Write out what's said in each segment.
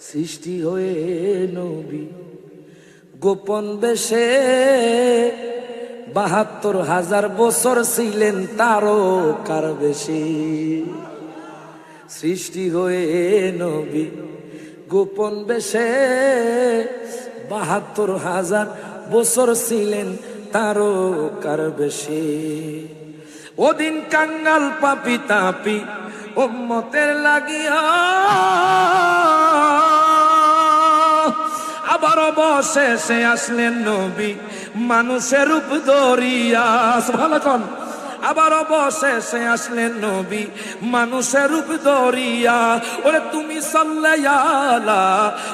সৃষ্টি হয়ে নবী গোপন বেশে ৭২,০০০ বছর ছিলেন তারকার বেশে। সৃষ্টি হয়ে নবী গোপন বেশে ৭২,০০০ বছর ছিলেন তারকার বেশে। ওদিন কাঙ্গাল পাপি তাপি উম্মতের লাগিয়া আবার অবশেষে আসলেন নবী মানুষের রূপ ধরিয়া। সুবহানাল্লাহ। আবার অবশেষে আসলেন নবী মানুষের রূপ ধরিয়া। ওরে তুমি সাল্লাল্লাহ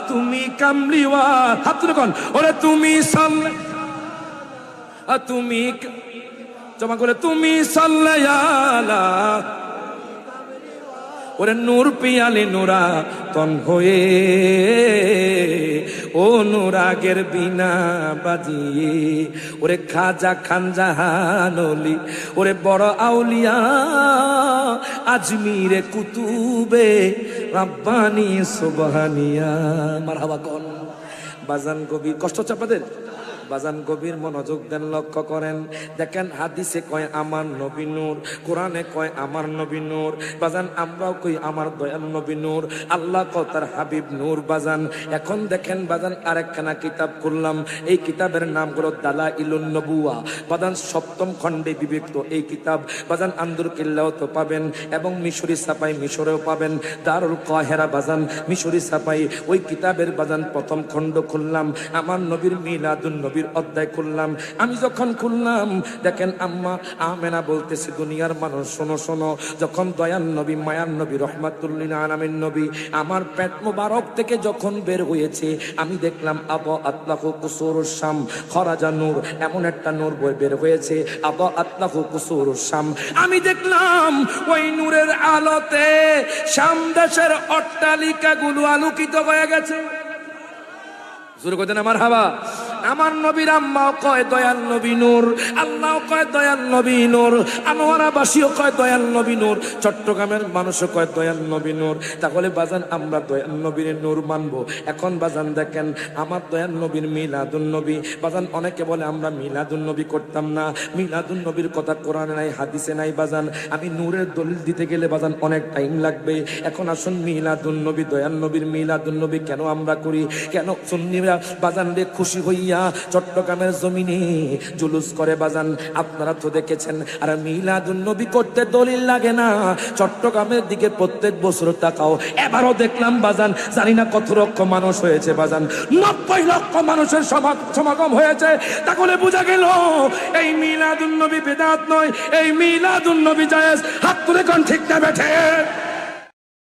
তুমি কামলিওয়া হাত তুলে কোন ওরে তুমি তুমি জমা করে তুমি সাল্লাল্লাহ ওরে নূর পিয়ালে নুরা তন হয়ে ও নুরাগের বিনা বাজিয়ে ওরে খাজা খানজাহানলি ওরে বড় আউলিয়া আজমিরে কুতুবে রাব্বানি সুবহানিয়া। মারহাবা কোন বাজান কবি কষ্ট হচ্ছে আপনাদের? বাজান গভীর মনোযোগ দেন, লক্ষ্য করেন। দেখেন হাদিসে কয় আমার নবী নূর, কোরআনে কয় আমার নবী নূর। বাজান আমরাও কই আমার দয়াল নবী নূর, আল্লাহ কয় তার হাবিব নূর। বাজান এখন দেখেন বাজান আরেকখানা কিতাব করলাম, এই কিতাবের নাম হলো দালাইলুন নবুয়া। বাজান ৭ম খণ্ডে বিভক্ত এই কিতাব। বাজান আন্দুর কিল্লাও তো পাবেন এবং মিশরি ছাপাই মিশরেও পাবেন, দারুল কাহেরা বাজান মিশরি ছাপাই। ওই কিতাবের বাজান ১ম খণ্ড খুললাম, আমার নবীর মিলাদুন নবী অধ্যায় খুললাম। আমি যখন খুললাম দেখেন আম্মা আমেনা বলতেছে দুনিয়ার মানুষ শোনো শোনো, যখন দয়াল নবী মায়ার নবী রহমাতুল্লিল আলামিন নবী আমার পেট মোবারক থেকে যখন বের হয়েছে আমি দেখলাম আবা আতলাহু কুসুরুস শাম খরাজা নূর, এমন একটা নূর বই বের হয়েছে আবা আতলাহু কুসুরুস শাম। আমি দেখলাম ওই নূরের আলোতে শাম দেশের অট্টালিকাগুলো আলোকিত হয়ে গেছে। জোরে কয় দেন মারহাবা। আমার নবীর আম্মাও কয় দয়াল নবী নূর, আল্লাহও কয় দয়াল নবী নূর, আনোয়ারাবাসীও কয় দয়াল নবী নূর, চট্টগ্রামের মানুষও কয় দয়াল নবী নূর। তাহলে বাজান আমরা দয়াল নবীর নূর মানবো। এখন বাজান দেখেন আমার দয়াল নবীর মিলাদুন নবী। বাজান অনেকে বলে আমরা মিলাদুন নবী করতাম না, মিলাদুন নবীর কথা কোরআনে নাই হাদিসে নাই। বাজান আমি নূরের দলিল দিতে গেলে বাজান অনেক টাইম লাগবে। এখন আসুন মিলাদুন নবী দয়াল নবীর মিলাদুন নবী কেন আমরা করি, কেন সুন্নিরা বাজান রে খুশি হইয়া চট্টগ্রামের জমিনে জুলুস করে বাজান আপনারা তো দেখেছেন। আর মিলাদুন নবী করতে দলিল লাগে না, চট্টগ্রামের দিকে প্রত্যেক বছর তাকাও, এবারও দেখলাম বাজান জানি না কত লক্ষ মানুষ হয়েছে বাজান, ৯০ লক্ষ মানুষের সমাগম হয়েছে। তাহলে বোঝা গেল এই মিলাদুন নবী বিদআত নয়, এই মিলাদুন নবী জায়েজ। হাত তুলে কোন ঠিক না বেঠে?